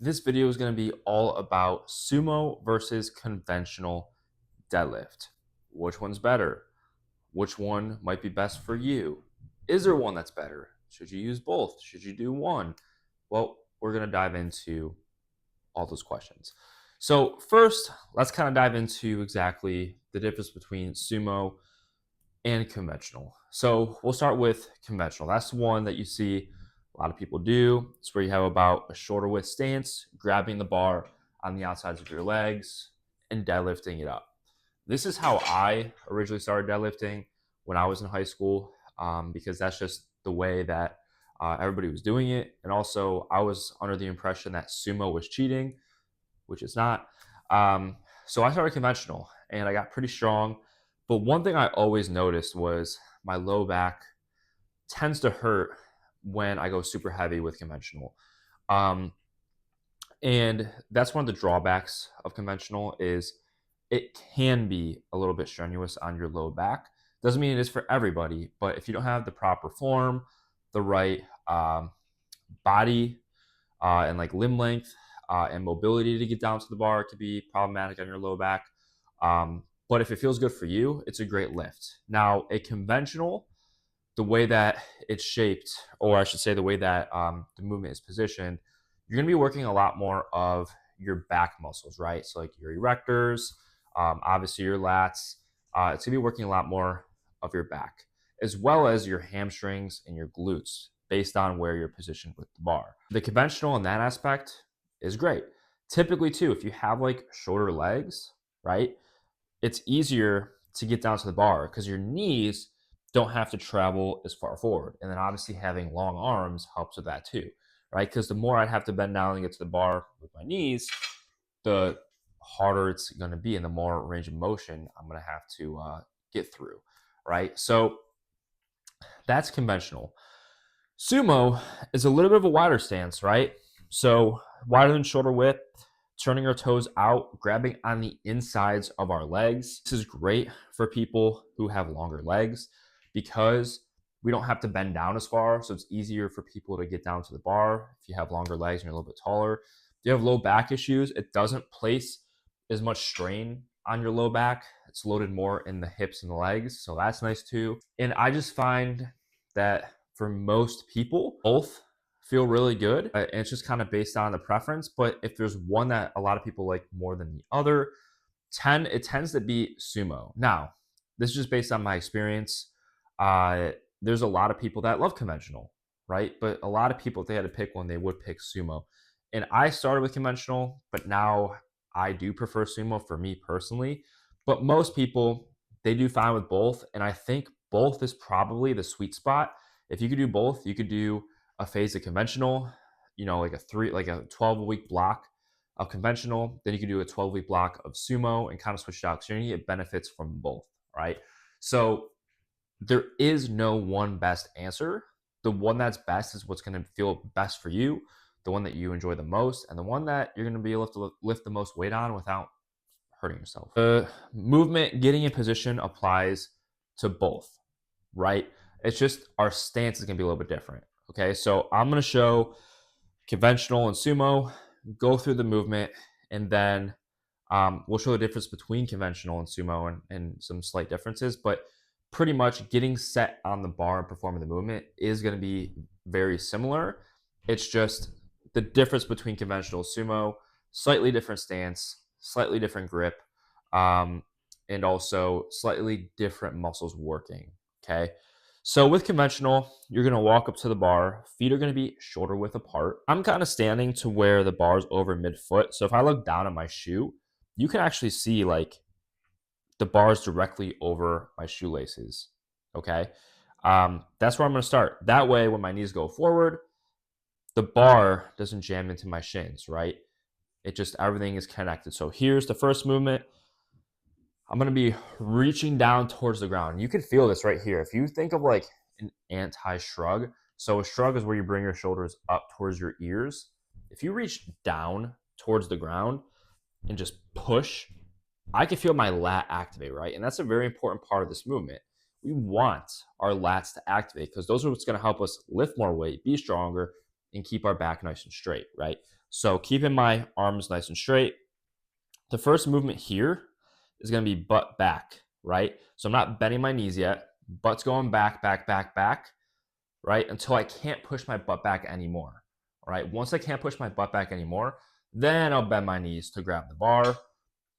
This video is going to be all about sumo versus conventional deadlift. Which one's better? Which one might be best for you? Is there one that's better? Should you use both? Should you do one? Well, we're going to dive into all those questions. So, first, let's kind of dive into exactly the difference between sumo and conventional. So, we'll start with conventional. That's the one that you see a lot of people do. It's where you have about a shoulder width stance, grabbing the bar on the outsides of your legs and deadlifting it up. This is how I originally started deadlifting when I was in high school, because that's just the way that everybody was doing it. And also, I was under the impression that sumo was cheating, which it's not. So I started conventional and I got pretty strong. But one thing I always noticed was my low back tends to hurt when I go super heavy with conventional. Um, and that's one of the drawbacks of conventional is it can be a little bit strenuous on your low back. Doesn't mean it is for everybody, but if you don't have the proper form, the right body and like limb length and mobility to get down to the bar, it could be problematic on your low back. But if it feels good for you, it's a great lift. Now, a conventional, the way that it's shaped, or I should say the way that the movement is positioned, you're going to be working a lot more of your back muscles, right? So like your erectors, obviously your lats. It's going to be working a lot more of your back, as well as your hamstrings and your glutes based on where you're positioned with the bar. The conventional in that aspect is great. Typically too, if you have like shorter legs, right, it's easier to get down to the bar because your knees don't have to travel as far forward. And then obviously having long arms helps with that too, right? Because the more I'd have to bend down and get to the bar with my knees, the harder it's going to be and the more range of motion I'm going to have to get through, right? So that's conventional. Sumo is a little bit of a wider stance, right? So wider than shoulder width, turning our toes out, grabbing on the insides of our legs. This is great for people who have longer legs because we don't have to bend down as far. So it's easier for people to get down to the bar if you have longer legs and you're a little bit taller. If you have low back issues, it doesn't place as much strain on your low back. It's loaded more in the hips and the legs. So that's nice too. And I just find that for most people, both feel really good. And it's just kind of based on the preference. But if there's one that a lot of people like more than the other, it tends to be sumo. Now, this is just based on my experience. There's a lot of people that love conventional, right? But a lot of people, if they had to pick one, they would pick sumo. And I started with conventional, but now I do prefer sumo for me personally. But most people, they do fine with both. And I think both is probably the sweet spot. If you could do both, you could do a phase of conventional, like a 12-week block of conventional. Then you could do a 12-week block of sumo and kind of switch it out because you're going to get benefits from both, right? So there is no one best answer. The one that's best is what's going to feel best for you, the one that you enjoy the most, and the one that you're going to be able to lift the most weight on without hurting yourself. The movement getting in position applies to both, right? It's just our stance is going to be a little bit different. Okay, so I'm going to show conventional and sumo, go through the movement, and then we'll show the difference between conventional and sumo and some slight differences. But pretty much getting set on the bar and performing the movement is going to be very similar. It's just the difference between conventional sumo, slightly different stance, slightly different grip, and also slightly different muscles working. Okay. So with conventional, you're going to walk up to the bar. Feet are going to be shoulder width apart. I'm kind of standing to where the bar's over midfoot. So if I look down at my shoe, you can actually see like the bar's directly over my shoelaces. Okay. That's where I'm going to start. That way, when my knees go forward, the bar doesn't jam into my shins, right? Everything is connected. So here's the first movement. I'm going to be reaching down towards the ground. You can feel this right here. If you think of like an anti-shrug, so a shrug is where you bring your shoulders up towards your ears. If you reach down towards the ground and just push, I can feel my lat activate, right? And that's a very important part of this movement. We want our lats to activate because those are what's going to help us lift more weight, be stronger, and keep our back nice and straight, right? So keeping my arms nice and straight. The first movement here is going to be butt back, right? So I'm not bending my knees yet. Butt's going back, back, back, back, right? Until I can't push my butt back anymore, all right? Once I can't push my butt back anymore, then I'll bend my knees to grab the bar.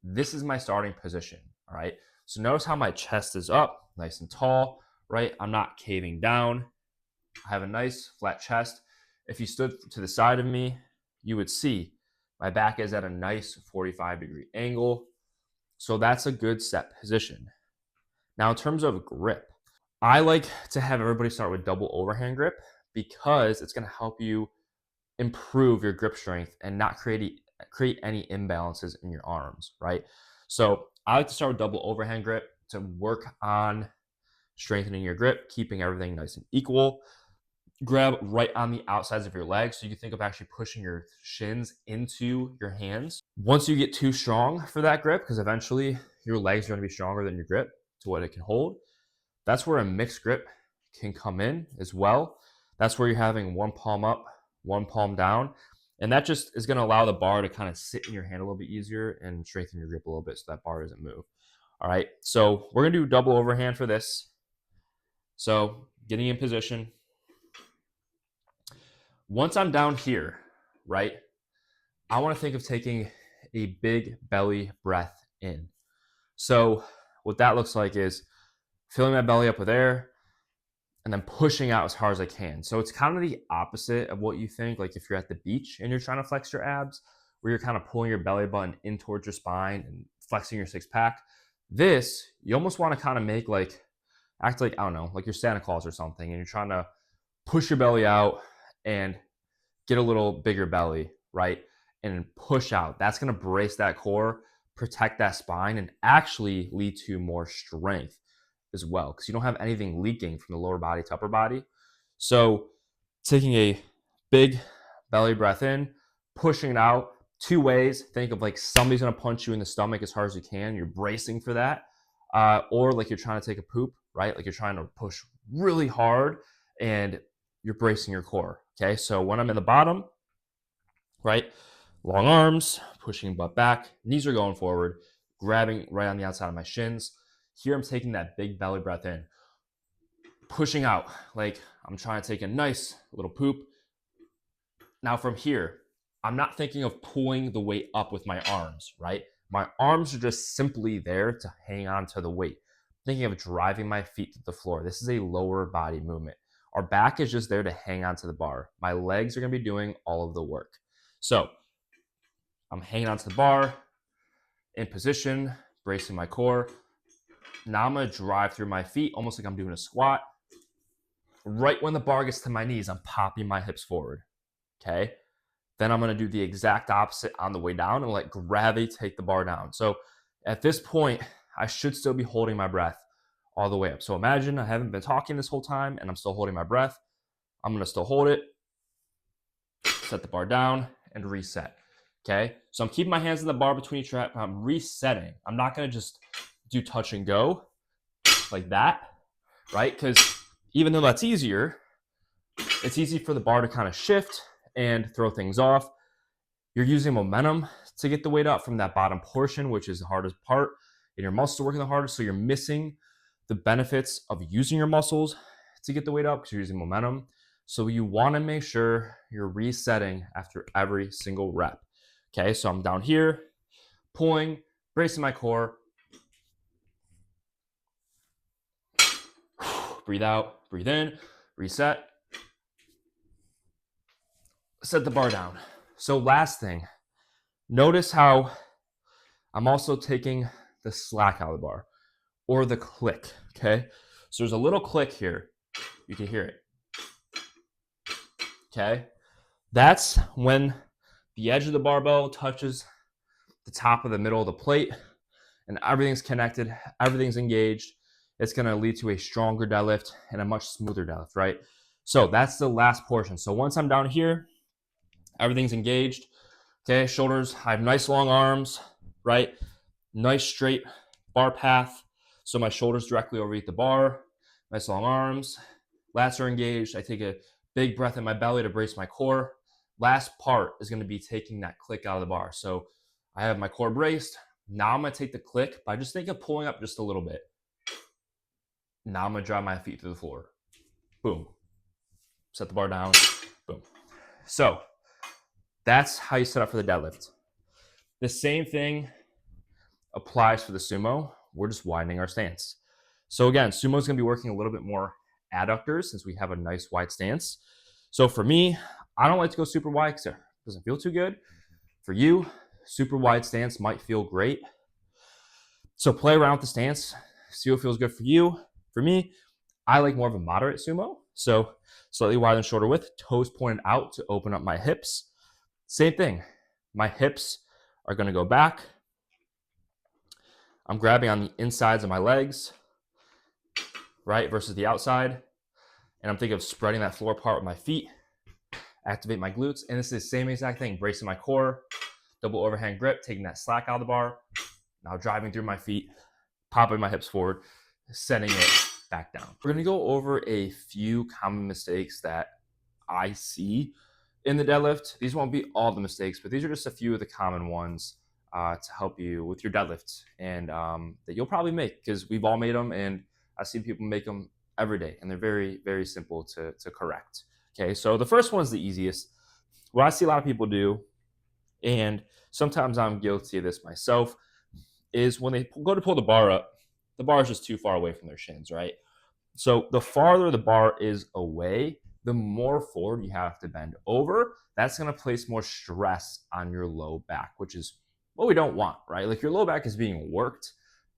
This is my starting position, all right? So notice how my chest is up, nice and tall, right? I'm not caving down. I have a nice flat chest. If you stood to the side of me, you would see my back is at a nice 45-degree angle. So that's a good set position. Now, in terms of grip, I like to have everybody start with double overhand grip because it's going to help you improve your grip strength and not create any imbalances in your arms, right? So I like to start with double overhand grip to work on strengthening your grip, keeping everything nice and equal. Grab right on the outsides of your legs. So you can think of actually pushing your shins into your hands. Once you get too strong for that grip, because eventually your legs are going to be stronger than your grip to what it can hold, that's where a mixed grip can come in as well. That's where you're having one palm up, one palm down. And that just is going to allow the bar to kind of sit in your hand a little bit easier and strengthen your grip a little bit so that bar doesn't move. All right, so we're going to do double overhand for this. So getting in position. Once I'm down here, right, I want to think of taking a big belly breath in. So what that looks like is filling my belly up with air and then pushing out as hard as I can. So it's kind of the opposite of what you think, like if you're at the beach and you're trying to flex your abs, where you're kind of pulling your belly button in towards your spine and flexing your six pack. This, you almost want to kind of make act like, I don't know, like you're Santa Claus or something, and you're trying to push your belly out and get a little bigger belly, right? And push out. That's going to brace that core, protect that spine, and actually lead to more strength as well, because you don't have anything leaking from the lower body to upper body. So taking a big belly breath in, pushing it out two ways. Think of like somebody's going to punch you in the stomach as hard as you can. You're bracing for that. Or like you're trying to take a poop, right? Like you're trying to push really hard and you're bracing your core. Okay, so when I'm in the bottom, right, long arms, pushing butt back, knees are going forward, grabbing right on the outside of my shins. Here I'm taking that big belly breath in, pushing out like I'm trying to take a nice little poop. Now from here, I'm not thinking of pulling the weight up with my arms, right? My arms are just simply there to hang on to the weight. Thinking of driving my feet to the floor. This is a lower body movement. Our back is just there to hang on to the bar. My legs are going to be doing all of the work. So I'm hanging onto the bar, in position, bracing my core. Now I'm going to drive through my feet almost like I'm doing a squat. Right when the bar gets to my knees, I'm popping my hips forward. Okay? Then I'm going to do the exact opposite on the way down and let gravity take the bar down. So at this point, I should still be holding my breath all the way up. So imagine I haven't been talking this whole time and I'm still holding my breath. I'm going to still hold it, set the bar down, and reset. Okay, so I'm keeping my hands on the bar between each rep. I'm resetting. I'm not going to just do touch and go like that, right? Because even though that's easier, it's easy for the bar to kind of shift and throw things off. You're using momentum to get the weight up from that bottom portion, which is the hardest part, and your muscles are working the hardest. So you're missing the benefits of using your muscles to get the weight up because you're using momentum. So you want to make sure you're resetting after every single rep. Okay, so I'm down here, pulling, bracing my core. Breathe out, breathe in, reset. Set the bar down. So last thing, notice how I'm also taking the slack out of the bar or the click, okay? So there's a little click here. You can hear it, okay? That's when the edge of the barbell touches the top of the middle of the plate and everything's connected, everything's engaged. It's gonna lead to a stronger deadlift and a much smoother deadlift, right? So that's the last portion. So once I'm down here, everything's engaged. Okay, shoulders, I have nice long arms, right? Nice straight bar path. So my shoulders directly overeat the bar. Nice long arms. Lats are engaged. I take a Big breath in my belly to brace my core. Last part is going to be taking that click out of the bar. So I have my core braced. Now I'm going to take the click by just think of pulling up just a little bit. Now I'm going to drive my feet to the floor. Boom. Set the bar down. Boom. So that's how you set up for the deadlift. The same thing applies for the sumo. We're just widening our stance. So again, sumo is going to be working a little bit more adductors since we have a nice wide stance. So for me, I don't like to go super wide because it doesn't feel too good. For you, super wide stance might feel great. So play around with the stance, see what feels good for you. For me, I like more of a moderate sumo. So slightly wider than shoulder width, toes pointed out to open up my hips. Same thing. My hips are going to go back. I'm grabbing on the insides of my legs, right, versus the outside. And I'm thinking of spreading that floor part with my feet, activate my glutes. And this is the same exact thing, bracing my core, double overhand grip, taking that slack out of the bar. Now driving through my feet, popping my hips forward, setting it back down. We're going to go over a few common mistakes that I see in the deadlift. These won't be all the mistakes, but these are just a few of the common ones to help you with your deadlifts and that you'll probably make because we've all made them and I see people make them every day and they're very, very simple to correct. Okay, so the first one's the easiest. What I see a lot of people do, and sometimes I'm guilty of this myself, is when they go to pull the bar up, the bar is just too far away from their shins, right? So the farther the bar is away, the more forward you have to bend over. That's going to place more stress on your low back, which is what we don't want, right? Like your low back is being worked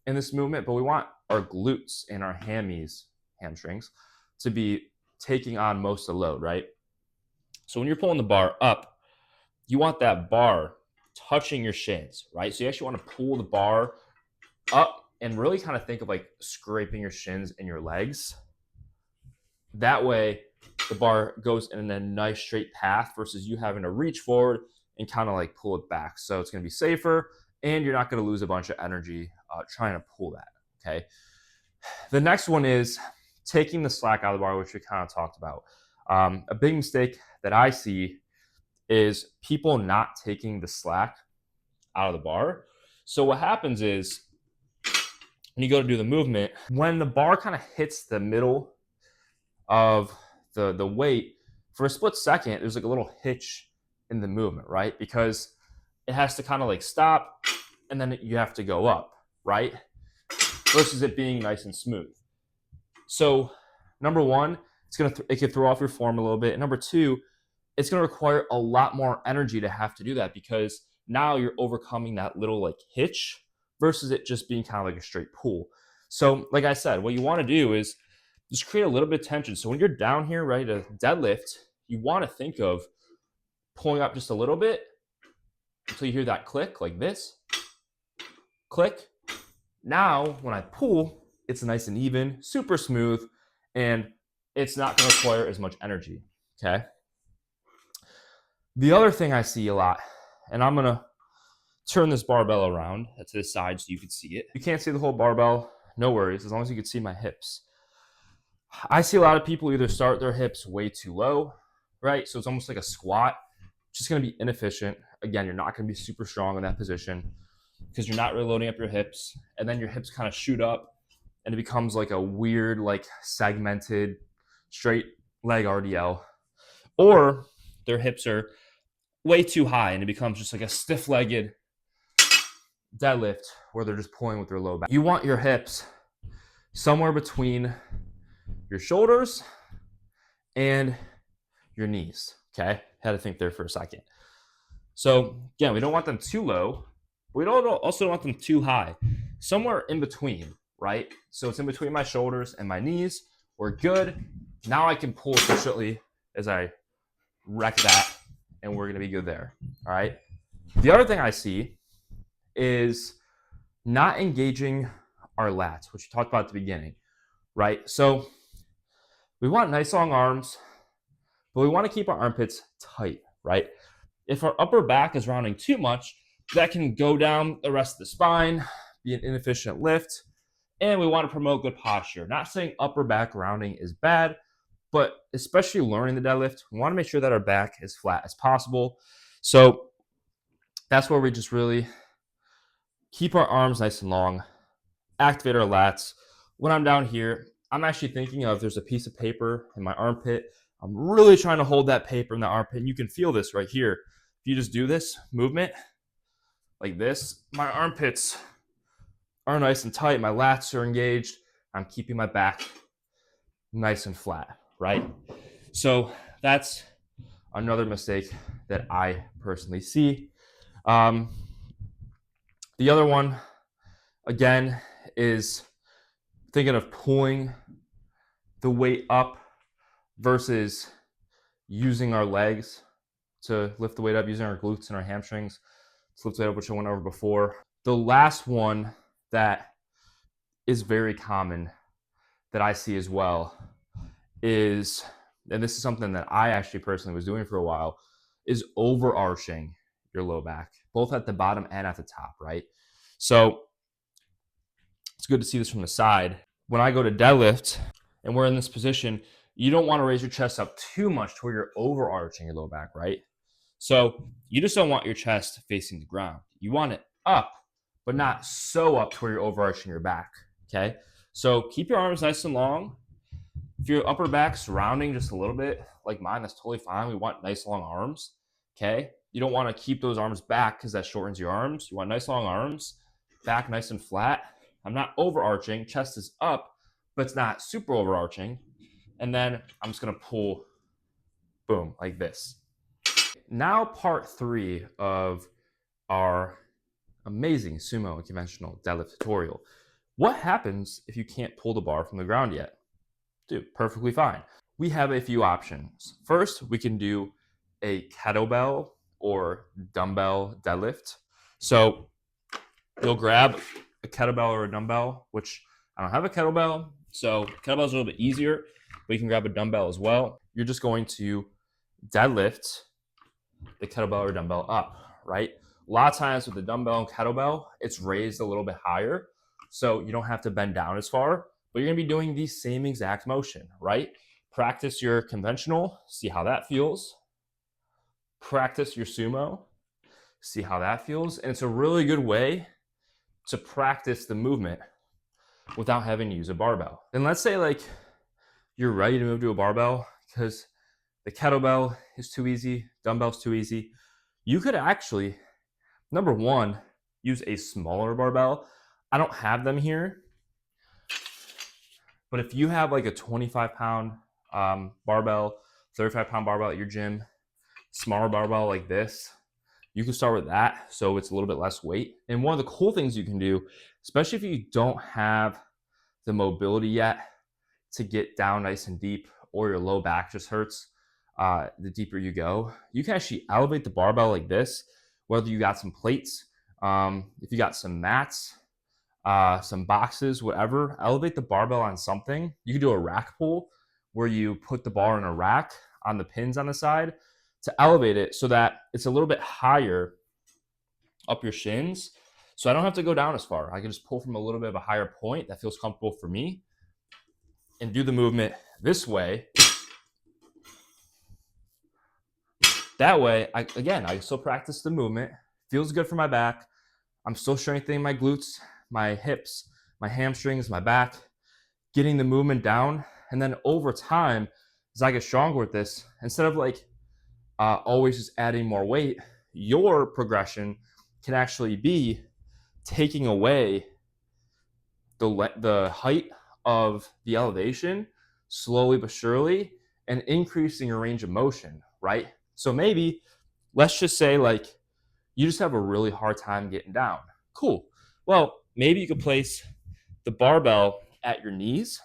in this movement, but we want our glutes and our hamstrings, to be taking on most of the load, right? So when you're pulling the bar up, you want that bar touching your shins, right? So you actually want to pull the bar up and really kind of think of like scraping your shins and your legs. That way the bar goes in a nice straight path versus you having to reach forward and kind of like pull it back. So it's going to be safer and you're not going to lose a bunch of energy trying to pull that, okay? The next one is taking the slack out of the bar, which we kind of talked about. A big mistake that I see is people not taking the slack out of the bar. So what happens is when you go to do the movement, when the bar kind of hits the middle of the weight, for a split second, there's like a little hitch in the movement, right? Because it has to kind of like stop and then you have to go up, right? Versus it being nice and smooth. So number one, it can throw off your form a little bit. And number two, it's going to require a lot more energy to have to do that because now you're overcoming that little like hitch versus it just being kind of like a straight pull. So like I said, what you want to do is just create a little bit of tension. So when you're down here ready to deadlift, you want to think of pulling up just a little bit until you hear that click like this. Click. Now when I pull, it's nice and even, super smooth, and it's not going to require as much energy, okay? The other thing I see a lot, and I'm going to turn this barbell around to the side so you can see it. You can't see the whole barbell, no worries, as long as you can see my hips. I see a lot of people either start their hips way too low, right? So it's almost like a squat. It's just going to be inefficient. Again, you're not going to be super strong in that position because you're not really loading up your hips. And then your hips kind of shoot up and it becomes like a weird, like segmented straight leg RDL. Or their hips are way too high and it becomes just like a stiff-legged deadlift where they're just pulling with their low back. You want your hips somewhere between your shoulders and your knees, okay? Had to think there for a second. So again, we don't want them too low, but we also don't want them too high. Somewhere in between, right? So it's in between my shoulders and my knees. We're good. Now I can pull efficiently as I wreck that, and we're gonna be good there, all right? The other thing I see is not engaging our lats, which we talked about at the beginning, right? So we want nice long arms, but we want to keep our armpits tight, right? If our upper back is rounding too much, that can go down the rest of the spine, be an inefficient lift, and we want to promote good posture. Not saying upper back rounding is bad, But especially learning the deadlift, we want to make sure that our back is flat as possible. So that's where we just really keep our arms nice and long, activate our lats. When I'm down here, I'm actually thinking of there's a piece of paper in my armpit. I'm really trying to hold that paper in the armpit. And you can feel this right here. If you just do this movement like this, my armpits are nice and tight. My lats are engaged. I'm keeping my back nice and flat, right? So that's another mistake that I personally see. Um, the other one, again, is thinking of pulling the weight up versus using our legs to lift the weight up, using our glutes and our hamstrings to lift the weight up, which I went over before. The last one that is very common that I see as well is, and this is something that I actually personally was doing for a while, is overarching your low back, both at the bottom and at the top, right? So it's good to see this from the side. When I go to deadlift and we're in this position, you don't want to raise your chest up too much to where you're overarching your low back, right? So you just don't want your chest facing the ground. You want it up, but not so up to where you're overarching your back, okay? So keep your arms nice and long. If your upper back's rounding just a little bit, like mine, that's totally fine. We want nice long arms, okay? You don't want to keep those arms back because that shortens your arms. You want nice long arms, back nice and flat. I'm not overarching, chest is up, but it's not super overarching. And then I'm just gonna pull, boom, like this. Now part 3 of our amazing sumo and conventional deadlift tutorial. What happens if you can't pull the bar from the ground yet? Dude, perfectly fine. We have a few options. First, we can do a kettlebell or dumbbell deadlift. So you'll grab a kettlebell or a dumbbell, which I don't have a kettlebell, so kettlebell is a little bit easier, but you can grab a dumbbell as well. You're just going to deadlift the kettlebell or dumbbell up, right? A lot of times with the dumbbell and kettlebell, it's raised a little bit higher, so you don't have to bend down as far, but you're gonna be doing the same exact motion, right? Practice your conventional, see how that feels. Practice your sumo, see how that feels. And it's a really good way to practice the movement without having to use a barbell. And let's say like you're ready to move to a barbell because the kettlebell is too easy, dumbbell's too easy. You could actually, number one, use a smaller barbell. I don't have them here, but if you have like a 25-pound barbell, 35-pound barbell at your gym, smaller barbell like this, you can start with that so it's a little bit less weight. And one of the cool things you can do, especially if you don't have the mobility yet to get down nice and deep, or your low back just hurts the deeper you go, you can actually elevate the barbell like this, whether you got some plates, if you got some mats, some boxes, whatever, elevate the barbell on something. You can do a rack pull where you put the bar in a rack on the pins on the side to elevate it so that it's a little bit higher up your shins. So I don't have to go down as far. I can just pull from a little bit of a higher point that feels comfortable for me and do the movement this way. That way, I still practice the movement. Feels good for my back. I'm still strengthening my glutes, my hips, my hamstrings, my back, getting the movement down. And then over time, as I get stronger with this, instead of like always just adding more weight, your progression can actually be taking away the height of the elevation slowly but surely and increasing your range of motion, right? So maybe let's just say like you just have a really hard time getting down. Cool. Well, maybe you could place the barbell at your knees,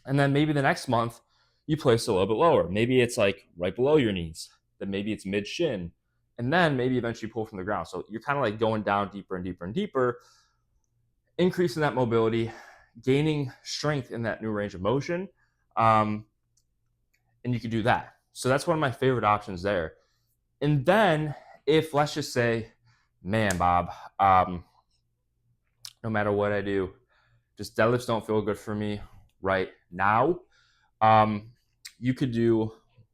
and then maybe the next month you place it a little bit lower. Maybe it's like right below your knees. Then maybe it's mid shin, and then maybe eventually pull from the ground. So you're kind of like going down deeper and deeper and deeper, increasing that mobility, gaining strength in that new range of motion, and you can do that. So that's one of my favorite options there. And then if let's just say, man, Bob, no matter what I do, just deadlifts don't feel good for me right now. you could do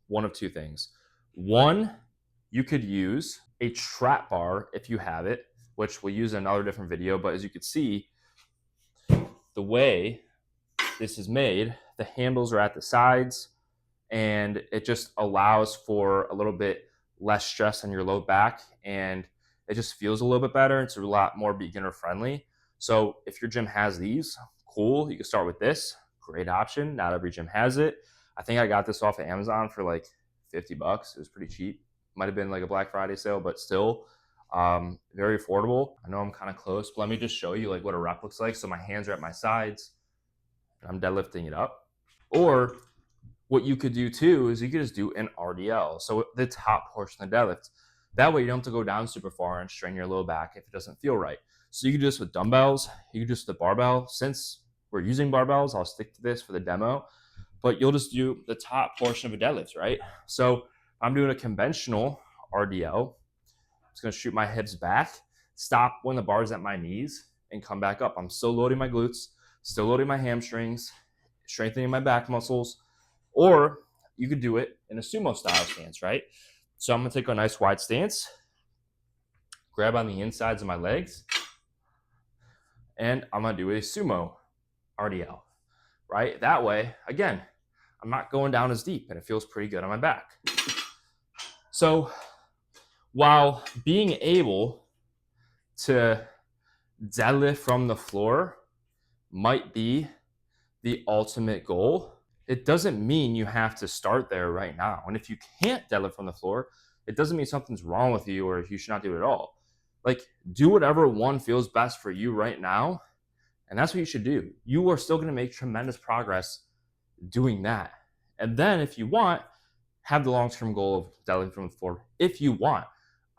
one of two things. One, you could use a trap bar if you have it, which we'll use in another different video. But as you can see, the way this is made, the handles are at the sides, and it just allows for a little bit less stress on your low back, and it just feels a little bit better. It's a lot more beginner friendly. So if your gym has these, cool, you can start with this. Great option. Not every gym has it. I think I got this off of Amazon for like 50 bucks. It was pretty cheap. Might have been like a Black Friday sale, but still very affordable. I know I'm kind of close, but let me just show you like what a rep looks like. So my hands are at my sides and I'm deadlifting it up. Or what you could do too is you could just do an RDL, so the top portion of the deadlift. That way you don't have to go down super far and strain your low back if it doesn't feel right. So you can do this with dumbbells, you can do this with the barbell. Since we're using barbells, I'll stick to this for the demo, but you'll just do the top portion of a deadlift, right? So I'm doing a conventional RDL. I'm just gonna shoot my hips back, stop when the bar's at my knees, and come back up. I'm still loading my glutes, still loading my hamstrings, strengthening my back muscles. Or you could do it in a sumo style stance, right? So I'm gonna take a nice wide stance, grab on the insides of my legs, and I'm gonna do a sumo RDL, right? That way, again, I'm not going down as deep and it feels pretty good on my back. So while being able to deadlift from the floor might be the ultimate goal, it doesn't mean you have to start there right now. And if you can't deadlift from the floor, it doesn't mean something's wrong with you or you should not do it at all. Like, do whatever one feels best for you right now. And that's what you should do. You are still going to make tremendous progress doing that. And then if you want, have the long-term goal of deadlifting from the floor if you want.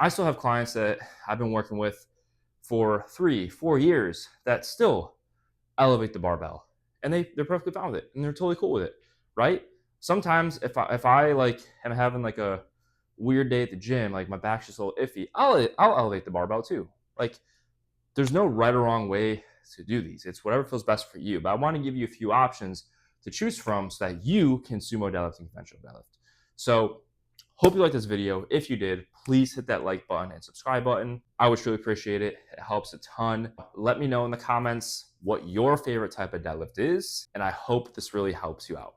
I still have clients that I've been working with for 3-4 years that still elevate the barbell. And they're perfectly fine with it, and they're totally cool with it, right? Sometimes if I like am having like a weird day at the gym, like my back's just a little iffy, I'll elevate the barbell too. Like, there's no right or wrong way to do these. It's whatever feels best for you. But I want to give you a few options to choose from so that you can sumo deadlift and conventional deadlift. So hope you liked this video. If you did, please hit that like button and subscribe button. I would truly appreciate it. It helps a ton. Let me know in the comments what your favorite type of deadlift is, and I hope this really helps you out.